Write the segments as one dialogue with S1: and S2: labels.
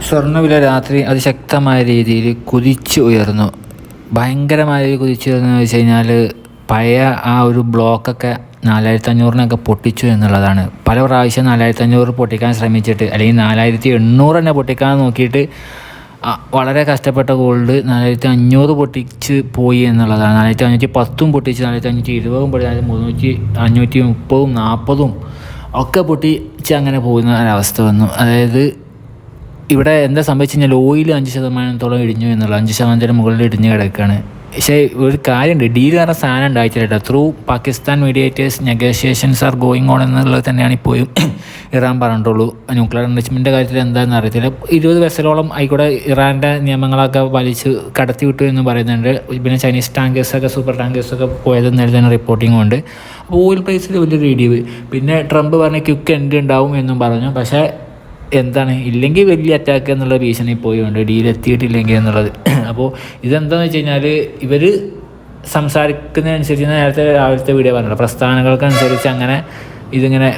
S1: സ്വർണ്ണവില രാത്രി അതിശക്തമായ രീതിയിൽ കുതിച്ച് ഉയർന്നു. ഭയങ്കരമായ കുതിച്ചുയർന്നു വെച്ച് കഴിഞ്ഞാൽ പഴയ ആ ഒരു ബ്ലോക്കൊക്കെ 4500 പൊട്ടിച്ചു എന്നുള്ളതാണ്. പല പ്രാവശ്യം 4500 പൊട്ടിക്കാൻ ശ്രമിച്ചിട്ട്, അല്ലെങ്കിൽ 4800 തന്നെ പൊട്ടിക്കാൻ നോക്കിയിട്ട് വളരെ കഷ്ടപ്പെട്ട ഗോൾഡ് 4500 പൊട്ടിച്ച് പോയി എന്നുള്ളതാണ്. 4510 പൊട്ടിച്ച്, 4520 പൊട്ടി, 530, 40 ഒക്കെ പൊട്ടിച്ച് അങ്ങനെ പോകുന്ന ഒരവസ്ഥ വന്നു. അതായത് ഇവിടെ എന്താ സംഭവിച്ചു കഴിഞ്ഞാൽ ഓയിൽ 5% ഇടിഞ്ഞു എന്നുള്ള 5% മുകളിൽ ഇടിഞ്ഞ് കിടക്കുകയാണ്. പക്ഷേ ഒരു കാര്യമുണ്ട്, ഡീൽ കാരണം സാധനം ഉണ്ടായിട്ടില്ല. Through Pakistan mediators negotiations are going on എന്നുള്ളത് തന്നെയാണ് ഇപ്പോഴും ഇറാൻ പറഞ്ഞിട്ടുള്ളൂ. ന്യൂക്ലിയർ എൻറിച്ച്മെൻറ്റിൻ്റെ കാര്യത്തിൽ എന്താണെന്ന് അറിയത്തില്ല. 20 വെസലോളം ആയിക്കൂടെ ഇറാൻ്റെ നിയമങ്ങളൊക്കെ വലിച്ച് കടത്തി വിട്ടു എന്ന് പറയുന്നുണ്ട്. പിന്നെ ചൈനീസ് ടാങ്കേഴ്സൊക്കെ, സൂപ്പർ ടാങ്കേഴ്സൊക്കെ പോയതെന്ന് തന്നെ റിപ്പോർട്ടിംഗ് ഉണ്ട്. അപ്പോൾ ഓയിൽ പ്രൈസിൽ വലിയൊരു ഇടിവ്. പിന്നെ ട്രംപ് പറഞ്ഞ ക്വിക്ക് എൻഡ് ഉണ്ടാവും എന്നും പറഞ്ഞു. പക്ഷേ എന്താണ്, ഇല്ലെങ്കിൽ വലിയ അറ്റാക്ക് എന്നുള്ള ഭീഷണി പോയുണ്ട്, ഡീൽ എത്തിയിട്ടില്ലെങ്കിൽ എന്നുള്ളത്. അപ്പോൾ ഇതെന്താണെന്ന് വെച്ച് കഴിഞ്ഞാൽ ഇവർ സംസാരിക്കുന്നതനുസരിച്ച്, നേരത്തെ രാവിലത്തെ വീഡിയോ പറഞ്ഞല്ലോ, പ്രസ്ഥാനങ്ങൾക്കനുസരിച്ച് അങ്ങനെ ഇതിങ്ങനെ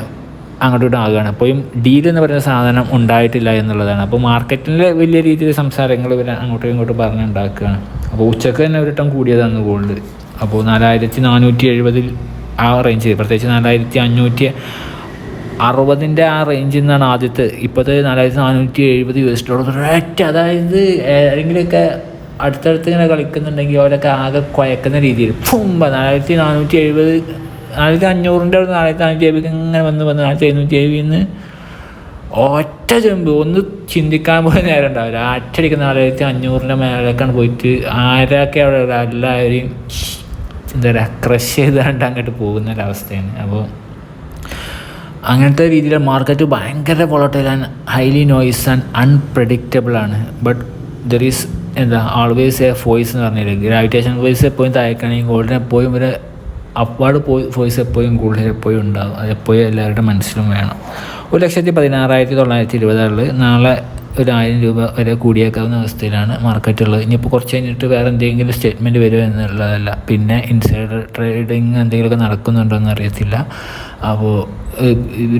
S1: അങ്ങോട്ടും ആകുകയാണ്. അപ്പോഴും ഡീൽ എന്ന് പറയുന്ന സാധനം ഉണ്ടായിട്ടില്ല എന്നുള്ളതാണ്. അപ്പോൾ മാർക്കറ്റിൽ വലിയ രീതിയിൽ സംസാരങ്ങൾ ഇവർ അങ്ങോട്ടും ഇങ്ങോട്ടും പറഞ്ഞുണ്ടാക്കുകയാണ്. അപ്പോൾ ഉച്ചക്ക് തന്നെ ഒരിട്ടം കൂടിയതാണ് ഗോൾഡ്. അപ്പോൾ 4470 ആ റേഞ്ച്, പ്രത്യേകിച്ച് 4560 ആ റേഞ്ചിൽ നിന്നാണ് ആദ്യത്തെ. ഇപ്പോഴത്തെ $4470 റേറ്റ്. അതായത് ഏതെങ്കിലുമൊക്കെ അടുത്തടുത്ത് ഇങ്ങനെ കളിക്കുന്നുണ്ടെങ്കിൽ അവരൊക്കെ ആകെ കുഴക്കുന്ന രീതിയിൽ 4470, 4500 4470 ഇങ്ങനെ വന്ന് 4770 ഒറ്റ ചെമ്പ് ഒന്ന് ചിന്തിക്കാൻ പോലും നേരം ഉണ്ടാവില്ല. അറ്റടിക്കുന്ന 4500 മേലേക്കാണ് പോയിട്ട് ആരൊക്കെ അവിടെ എല്ലാവരെയും എന്താ പറയുക ക്രഷ് ചെയ്താണ്ട് അങ്ങോട്ട് പോകുന്ന ഒരവസ്ഥയാണ്. അപ്പോൾ അങ്ങനത്തെ രീതിയിൽ മാർക്കറ്റ് ഭയങ്കര volatile and highly noise and unpredictable ആണ്. But there is always a force എന്ന് പറഞ്ഞാൽ ഗ്രാവിറ്റേഷൻ ഫോഴ്സ് എപ്പോഴും താഴേക്കാണെങ്കിൽ ഗോൾഡിന് എപ്പോഴും ഒരു അപ്വാർഡ് ഫോഴ്സ് എപ്പോഴും കൂടുതൽ എപ്പോഴും ഉണ്ടാകും. അതെപ്പോഴും എല്ലാവരുടെ മനസ്സിലും വേണം. 1,16,920 നാളെ ഒരു 1000 രൂപ വരെ കൂടിയേക്കാവുന്ന അവസ്ഥയിലാണ് മാർക്കറ്റുള്ളത്. ഇനിയിപ്പോൾ കുറച്ച് കഴിഞ്ഞിട്ട് വേറെ എന്തെങ്കിലും സ്റ്റേറ്റ്മെൻറ്റ് വരുമോ എന്നുള്ളതല്ല, പിന്നെ ഇൻസൈഡർ ട്രേഡിങ് എന്തെങ്കിലുമൊക്കെ നടക്കുന്നുണ്ടോ എന്നറിയത്തില്ല. അപ്പോൾ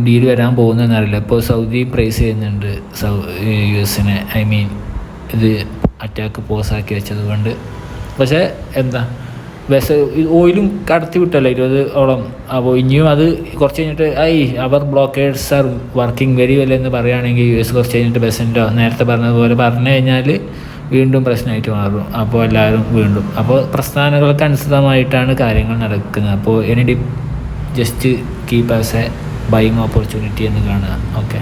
S1: ഡീൽ വരാൻ പോകുന്നതെന്നറിയില്ല. ഇപ്പോൾ സൗദി പ്രൈസ് ചെയ്യുന്നുണ്ട് US-നെ, ഐ മീൻ ഇത് അറ്റാക്ക് പോസാക്കി വെച്ചത് കൊണ്ട്. പക്ഷേ എന്താ ഓയിലും കടത്തി വിട്ടല്ലോ 20ഓളം. അപ്പോൾ ഇനിയും അത് കുറച്ച് കഴിഞ്ഞിട്ട് അവർ blockers are working very well എന്ന് പറയുകയാണെങ്കിൽ US കുറച്ച് കഴിഞ്ഞിട്ട് ബെസൻറ്റോ നേരത്തെ പറഞ്ഞതുപോലെ പറഞ്ഞു കഴിഞ്ഞാൽ വീണ്ടും പ്രശ്നമായിട്ട് മാറും. അപ്പോൾ എല്ലാവരും വീണ്ടും അപ്പോൾ പ്രസ്ഥാനങ്ങൾക്ക് അനുസൃതമായിട്ടാണ് കാര്യങ്ങൾ നടക്കുന്നത്. അപ്പോൾ just keep as A buying opportunity എന്ന് കാണുക. ഓക്കെ.